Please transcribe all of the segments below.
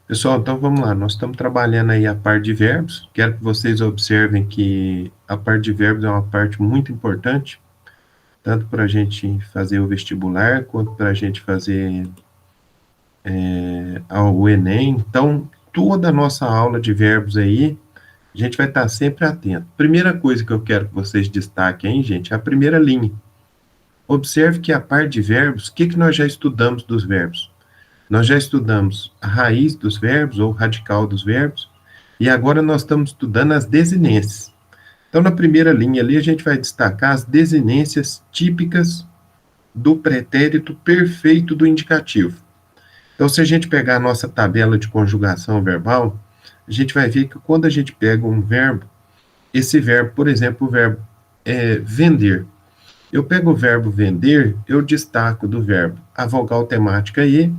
Pessoal, então vamos lá. Nós estamos trabalhando aí a parte de verbos. Quero que vocês observem que a parte de verbos é uma parte muito importante, tanto para a gente fazer o vestibular, quanto para a gente fazer o Enem. Então, toda a nossa aula de verbos aí, a gente vai estar sempre atento. Primeira coisa que eu quero que vocês destaquem aí, gente, é a primeira linha. Observe que a parte de verbos, o que, que nós já estudamos dos verbos? Nós já estudamos a raiz dos verbos, ou radical dos verbos, e agora nós estamos estudando as desinências. Então, na primeira linha ali, a gente vai destacar as desinências típicas do pretérito perfeito do indicativo. Então, se a gente pegar a nossa tabela de conjugação verbal, a gente vai ver que quando a gente pega um verbo, esse verbo, por exemplo, o verbo vender. Eu pego o verbo vender, eu destaco do verbo a vogal temática E,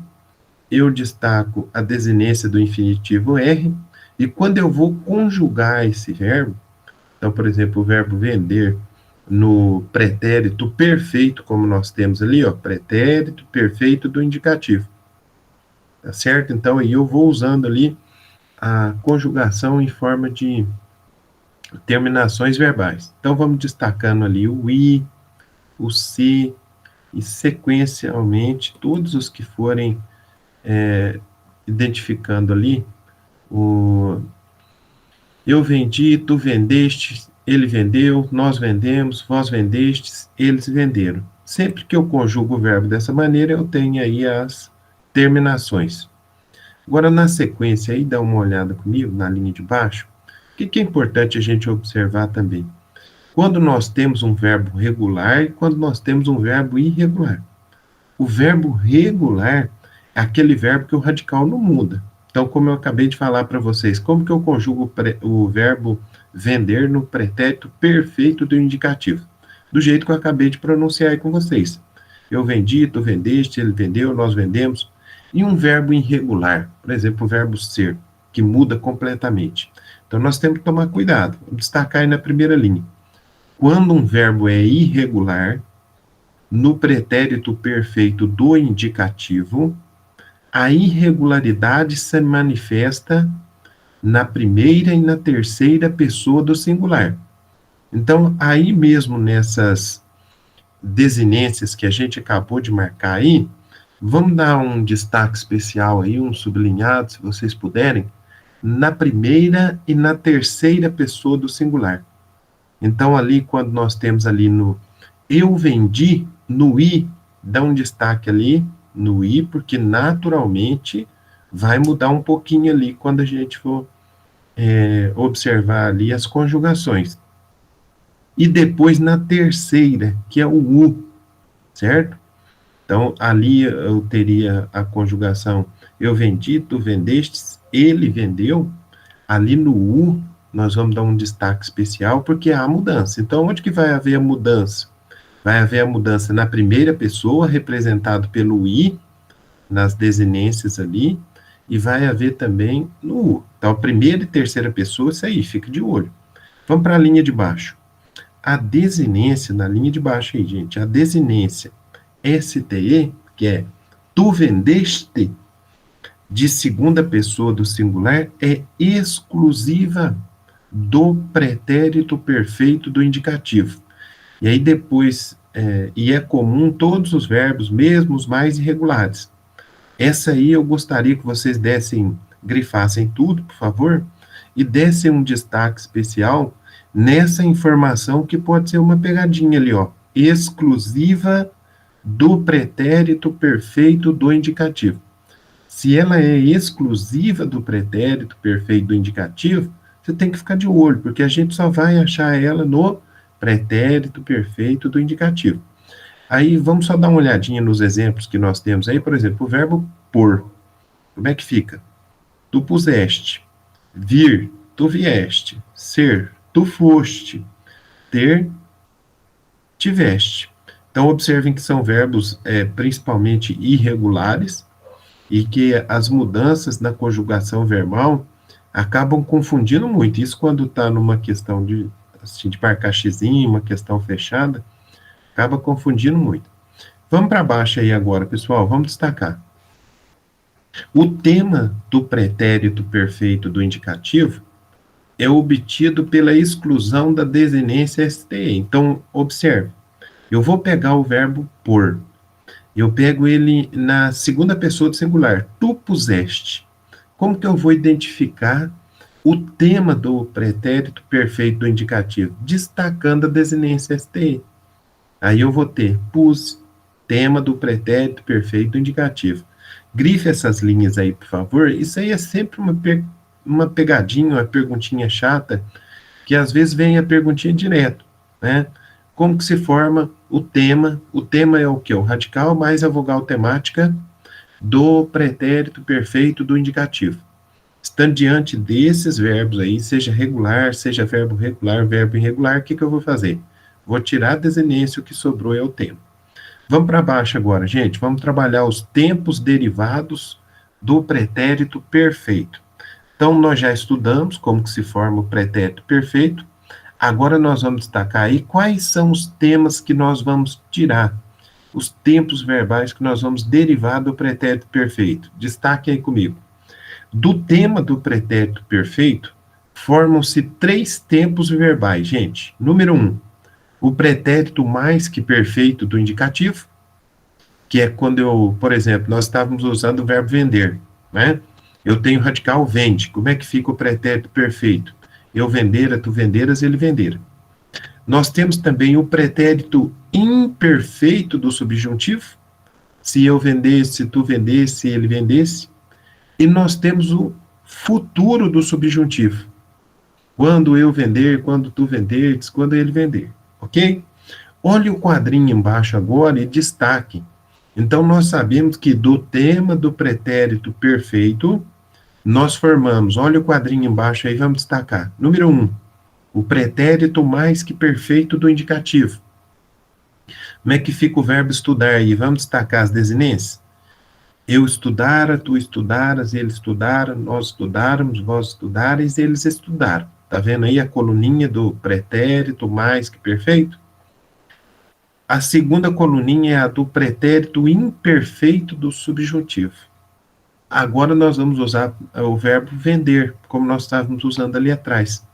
eu destaco a desinência do infinitivo R, e quando eu vou conjugar esse verbo, então, por exemplo, o verbo vender no pretérito perfeito, como nós temos ali, ó, pretérito perfeito do indicativo, tá certo? Então, aí eu vou usando ali a conjugação em forma de terminações verbais. Então, vamos destacando ali o I, o se, e sequencialmente, todos os que forem identificando ali, o eu vendi, tu vendeste, ele vendeu, nós vendemos, vós vendestes, eles venderam. Sempre que eu conjugo o verbo dessa maneira, eu tenho aí as terminações. Agora, na sequência aí, dá uma olhada comigo, na linha de baixo. O que é importante a gente observar também? Quando nós temos um verbo regular e quando nós temos um verbo irregular. O verbo regular é aquele verbo que o radical não muda. Então, como eu acabei de falar para vocês, como que eu conjugo o verbo vender no pretérito perfeito do indicativo? Do jeito que eu acabei de pronunciar aí com vocês. Eu vendi, tu vendeste, ele vendeu, nós vendemos. E um verbo irregular, por exemplo, o verbo ser, que muda completamente. Então, nós temos que tomar cuidado. Vou destacar aí na primeira linha. Quando um verbo é irregular, no pretérito perfeito do indicativo, a irregularidade se manifesta na primeira e na terceira pessoa do singular. Então, aí mesmo nessas desinências que a gente acabou de marcar aí, vamos dar um destaque especial aí, um sublinhado, se vocês puderem, na primeira e na terceira pessoa do singular. Então, ali, quando nós temos ali no eu vendi, no I, dá um destaque ali no I, porque naturalmente vai mudar um pouquinho ali quando a gente for observar ali as conjugações. E depois na terceira, que é o U, certo? Então, ali eu teria a conjugação eu vendi, tu vendestes, ele vendeu. Ali no U, nós vamos dar um destaque especial, porque há mudança. Então, onde que vai haver a mudança? Vai haver a mudança na primeira pessoa, representado pelo I, nas desinências ali, e vai haver também no U. Então, primeira e terceira pessoa, isso aí, fica de olho. Vamos para a linha de baixo. A desinência, na linha de baixo aí, gente, a desinência STE, que é tu vendeste, de segunda pessoa do singular, é exclusiva do pretérito perfeito do indicativo. E aí depois, e é comum todos os verbos, mesmo os mais irregulares. Essa aí eu gostaria que vocês grifassem tudo, por favor, e dessem um destaque especial nessa informação que pode ser uma pegadinha ali, ó, exclusiva do pretérito perfeito do indicativo. Se ela é exclusiva do pretérito perfeito do indicativo, você tem que ficar de olho, porque a gente só vai achar ela no pretérito perfeito do indicativo. Aí vamos só dar uma olhadinha nos exemplos que nós temos aí, por exemplo, o verbo pôr. Como é que fica? Tu puseste. Vir, tu vieste. Ser, tu foste. Ter, tiveste. Então, observem que são verbos principalmente irregulares e que as mudanças na conjugação verbal acabam confundindo muito. Isso quando está numa questão assim, de marcar xizinho, uma questão fechada, acaba confundindo muito. Vamos para baixo aí agora, pessoal, vamos destacar. O tema do pretérito perfeito do indicativo é obtido pela exclusão da desinência STE. Então, observe, eu vou pegar o verbo pôr, eu pego ele na segunda pessoa do singular, tu puseste. Como que eu vou identificar o tema do pretérito perfeito do indicativo? Destacando a desinência STE. Aí eu vou ter pus, tema do pretérito perfeito indicativo. Grife essas linhas aí, por favor. Isso aí é sempre uma pegadinha, uma perguntinha chata, que às vezes vem a perguntinha direto, né? Como que se forma o tema? O tema é o que? O radical mais a vogal temática do pretérito perfeito do indicativo. Estando diante desses verbos aí, seja regular, seja verbo regular, verbo irregular, o que que eu vou fazer? Vou tirar a desinência, o que sobrou é o tema. Vamos para baixo agora, gente. Vamos trabalhar os tempos derivados do pretérito perfeito. Então, nós já estudamos como que se forma o pretérito perfeito. Agora nós vamos destacar aí quais são os temas que nós vamos tirar, os tempos verbais que nós vamos derivar do pretérito perfeito. Destaque aí comigo. Do tema do pretérito perfeito, formam-se 3 tempos verbais, gente. Número 1, o pretérito mais que perfeito do indicativo, que é quando eu, por exemplo, nós estávamos usando o verbo vender, né? Eu tenho o radical vende. Como é que fica o pretérito perfeito? Eu vendera, tu venderas, ele vendera. Nós temos também o pretérito imperfeito do subjuntivo, se eu vendesse, se tu vendesse, ele vendesse. E nós temos o futuro do subjuntivo. Quando eu vender, quando tu venderes, quando ele vender. Ok? Olhe o quadrinho embaixo agora e destaque. Então, nós sabemos que do tema do pretérito perfeito, nós formamos, olha o quadrinho embaixo aí, vamos destacar. Número 1, o pretérito mais que perfeito do indicativo. Como é que fica o verbo estudar aí? Vamos destacar as desinências? Eu estudara, tu estudaras, ele estudara, nós estudáramos, vós estudares, eles estudaram. Tá vendo aí a coluninha do pretérito mais que perfeito? A segunda coluninha é a do pretérito imperfeito do subjuntivo. Agora nós vamos usar o verbo vender, como nós estávamos usando ali atrás.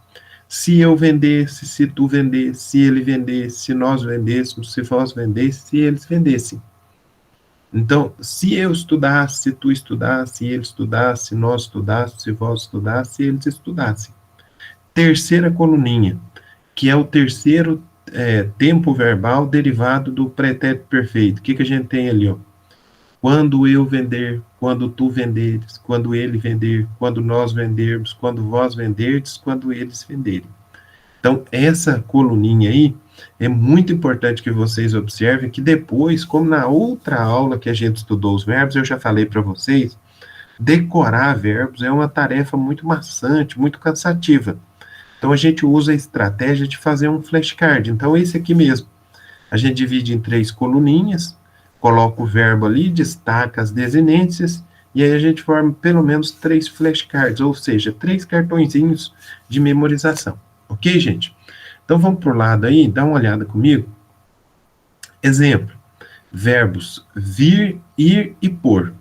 Se eu vendesse, se tu vendesse, se ele vendesse, se nós vendêssemos, se vós vendesse, se eles vendessem. Então, se eu estudasse, se tu estudasse, se ele estudasse, se nós estudássemos, se vós estudasse, se eles estudassem. Terceira coluninha, que é o terceiro tempo verbal derivado do pretérito perfeito. O que, que a gente tem ali? Ó? Quando eu vender, quando tu venderes, quando ele vender, quando nós vendermos, quando vós venderdes, quando eles venderem. Então, essa coluninha aí é muito importante que vocês observem que depois, como na outra aula que a gente estudou os verbos, eu já falei para vocês, decorar verbos é uma tarefa muito maçante, muito cansativa. Então, a gente usa a estratégia de fazer um flashcard. Então, esse aqui mesmo. A gente divide em 3 coluninhas, coloca o verbo ali, destaca as desinências, e aí a gente forma pelo menos 3 flashcards, ou seja, 3 cartõezinhos de memorização. Ok, gente? Então vamos para o lado aí, dá uma olhada comigo. Exemplo, verbos vir, ir e pôr.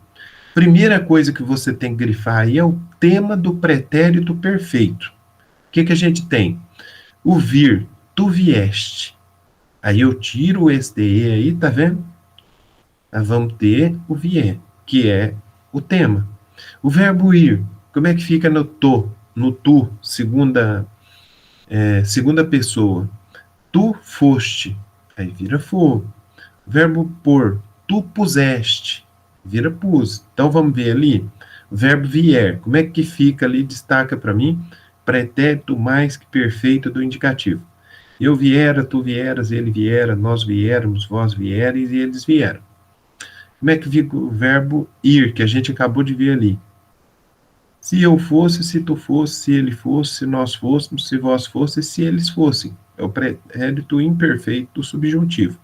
Primeira coisa que você tem que grifar aí é o tema do pretérito perfeito. O que, que a gente tem? O vir, tu vieste. Aí eu tiro o SDE aí, tá vendo? Nós vamos ter o vier, que é o tema. O verbo ir, como é que fica no to, no tu, segunda pessoa? Tu foste, aí vira for. Verbo pôr, tu puseste, vira pus. Então vamos ver ali, o verbo vier, como é que fica ali, destaca para mim, pretérito mais que perfeito do indicativo. Eu viera, tu vieras, ele viera, nós viéramos, vós vieres e eles vieram. Como é que fica o verbo ir, que a gente acabou de ver ali? Se eu fosse, se tu fosse, se ele fosse, se nós fôssemos, se vós fosse, se eles fossem. É o pretérito imperfeito do subjuntivo.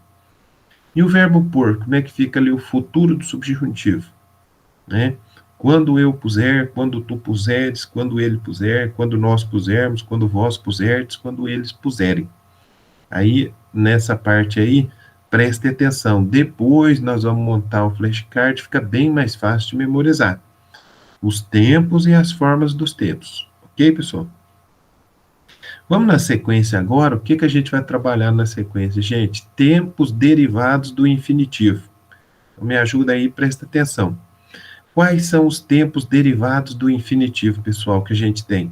E o verbo pôr, como é que fica ali o futuro do subjuntivo? Né? Quando eu puser, quando tu puseres, quando ele puser, quando nós pusermos, quando vós puserdes, quando eles puserem. Aí, nessa parte aí, preste atenção. Depois nós vamos montar o flashcard, fica bem mais fácil de memorizar. os tempos e as formas dos tempos. Ok, pessoal? Vamos na sequência agora. O que, que a gente vai trabalhar na sequência? Gente, tempos derivados do infinitivo. Então, me ajuda aí, presta atenção. Quais são os tempos derivados do infinitivo, pessoal, que a gente tem?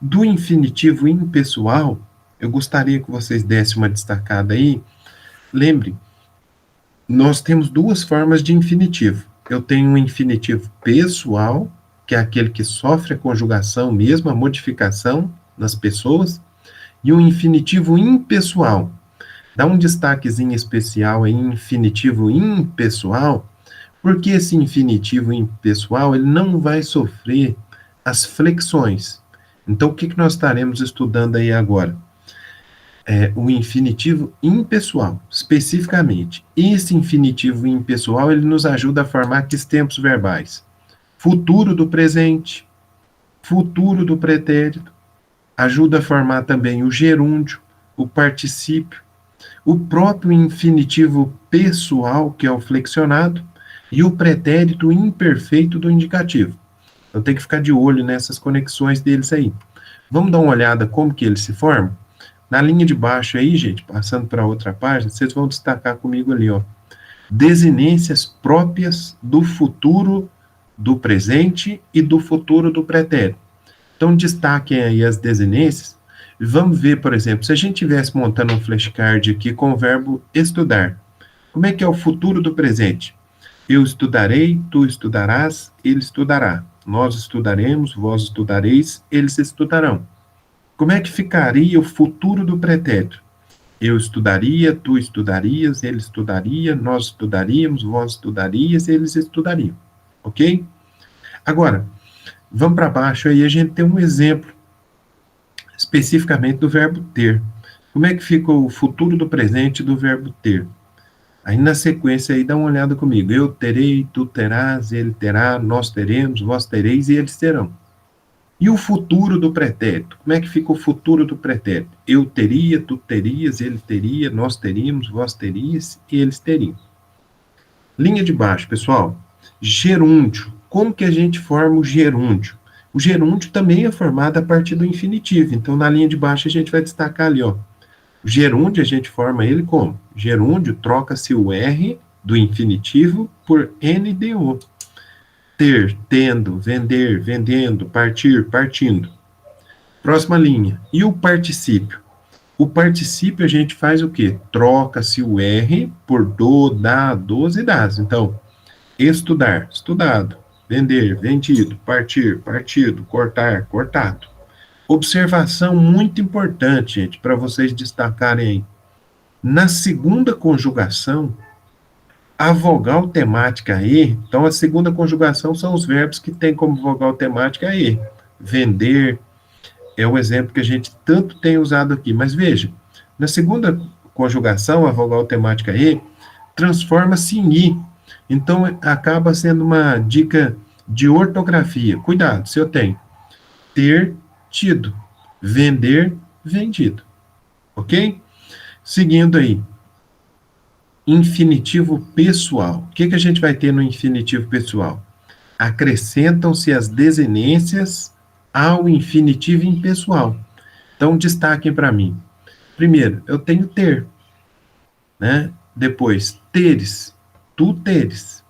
Do infinitivo impessoal, eu gostaria que vocês dessem uma destacada aí. Lembre, nós temos duas formas de infinitivo. Eu tenho um infinitivo pessoal, que é aquele que sofre a conjugação mesmo, a modificação nas pessoas, e um infinitivo impessoal. Dá um destaquezinho especial em infinitivo impessoal, porque esse infinitivo impessoal ele não vai sofrer as flexões. Então, o que, que nós estaremos estudando aí agora? O infinitivo impessoal, especificamente. Esse infinitivo impessoal, ele nos ajuda a formar que tempos verbais? Futuro do presente, futuro do pretérito, ajuda a formar também o gerúndio, o particípio, o próprio infinitivo pessoal, que é o flexionado, e o pretérito imperfeito do indicativo. Então tem que ficar de olho nessas conexões deles aí. Vamos dar uma olhada como que eles se formam? Na linha de baixo aí, gente, passando para outra página, vocês vão destacar comigo ali, ó. Desinências próprias do futuro do presente e do futuro do pretérito. Então, destaquem aí as desinências. Vamos ver, por exemplo, se a gente estivesse montando um flashcard aqui com o verbo estudar. Como é que é o futuro do presente? Eu estudarei, tu estudarás, ele estudará. Nós estudaremos, vós estudareis, eles estudarão. Como é que ficaria o futuro do pretérito? Eu estudaria, tu estudarias, ele estudaria, nós estudaríamos, vós estudarias, eles estudariam. Ok? Agora, vamos para baixo aí, a gente tem um exemplo especificamente do verbo ter. Como é que fica o futuro do presente do verbo ter? Aí na sequência aí dá uma olhada comigo. Eu terei, tu terás, ele terá, nós teremos, vós tereis e eles terão. E o futuro do pretérito? Como é que fica o futuro do pretérito? Eu teria, tu terias, ele teria, nós teríamos, vós terias e eles teriam. Linha de baixo, pessoal. Gerúndio. Como que a gente forma o gerúndio? O gerúndio também é formado a partir do infinitivo. Então, na linha de baixo, a gente vai destacar ali, ó. O gerúndio, a gente forma ele como? Gerúndio, troca-se o R do infinitivo por NDO. Ter, tendo, vender, vendendo, partir, partindo. Próxima linha. E o particípio? O particípio a gente faz o quê? Troca-se o R por do, dá, dos e das. Então, estudar, estudado. Vender, vendido. Partir, partido. Cortar, cortado. Observação muito importante, gente, para vocês destacarem aí. Na segunda conjugação, a vogal temática E, então a segunda conjugação são os verbos que têm como vogal temática E. Vender é o exemplo que a gente tanto tem usado aqui. Mas veja, na segunda conjugação, a vogal temática E transforma-se em I. Então, acaba sendo uma dica de ortografia. Cuidado, se eu tenho ter tido, vender, vendido. Ok? Seguindo aí, infinitivo pessoal. O que, que a gente vai ter no infinitivo pessoal? Acrescentam-se as desinências ao infinitivo impessoal. Então, destaquem para mim. Primeiro, eu tenho ter, né? Depois, teres, tu teres.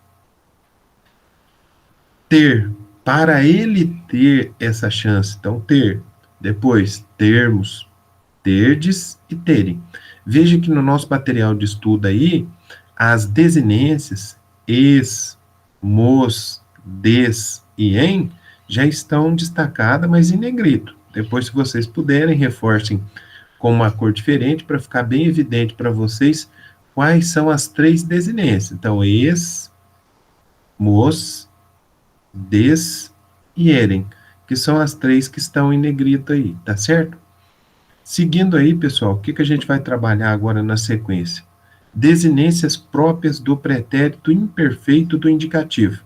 Ter, para ele ter essa chance. Então, ter. Depois, termos, terdes e terem. Veja que no nosso material de estudo aí, as desinências es, mos, des e em já estão destacadas, mas em negrito. Depois, se vocês puderem, reforcem com uma cor diferente para ficar bem evidente para vocês quais são as três desinências. Então, es, mos, des e eren, que são as três que estão em negrito aí, tá certo? Seguindo aí, pessoal, o que, que a gente vai trabalhar agora na sequência? Desinências próprias do pretérito imperfeito do indicativo.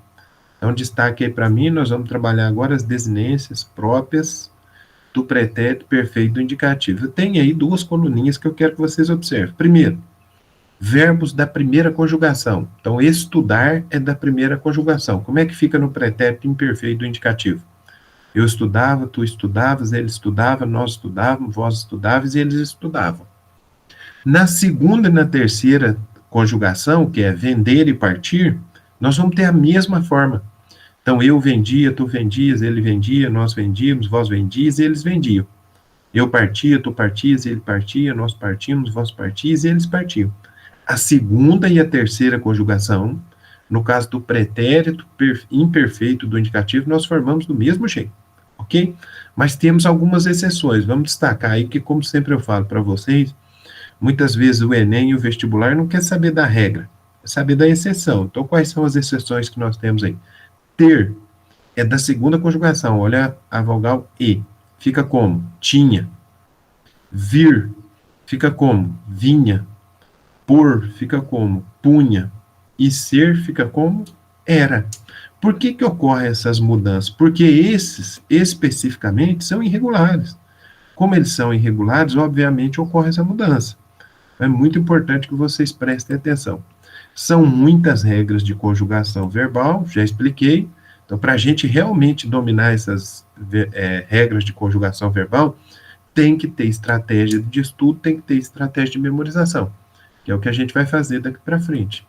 Então, destaque aí para mim, nós vamos trabalhar agora as desinências próprias do pretérito perfeito do indicativo. Eu tenho aí duas coluninhas que eu quero que vocês observem. Primeiro, Verbos da primeira conjugação. Então, estudar é da primeira conjugação. Como é que fica no pretérito imperfeito do indicativo? Eu estudava, tu estudavas, ele estudava, nós estudávamos, vós estudávamos e eles estudavam. Na segunda e na terceira conjugação, que é vender e partir, nós vamos ter a mesma forma. Então, eu vendia, tu vendias, ele vendia, nós vendíamos, vós vendias e eles vendiam. Eu partia, tu partias, ele partia, nós partimos, vós partias e eles partiam. A segunda e a terceira conjugação, no caso do pretérito imperfeito do indicativo, nós formamos do mesmo jeito, ok? Mas temos algumas exceções. Vamos destacar aí que, como sempre eu falo para vocês, muitas vezes o Enem e o vestibular não quer saber da regra, quer saber da exceção. Então, quais são as exceções que nós temos aí? Ter é da segunda conjugação, olha a vogal E. Fica como? Tinha. Vir fica como? Vinha. Por fica como? Punha. E ser fica como? Era. Por que que ocorrem essas mudanças? Porque esses, especificamente, são irregulares. Como eles são irregulares, obviamente ocorre essa mudança. É muito importante que vocês prestem atenção. São muitas regras de conjugação verbal, já expliquei. Então, para a gente realmente dominar essas regras de conjugação verbal, tem que ter estratégia de estudo, tem que ter estratégia de memorização, que é o que a gente vai fazer daqui para frente.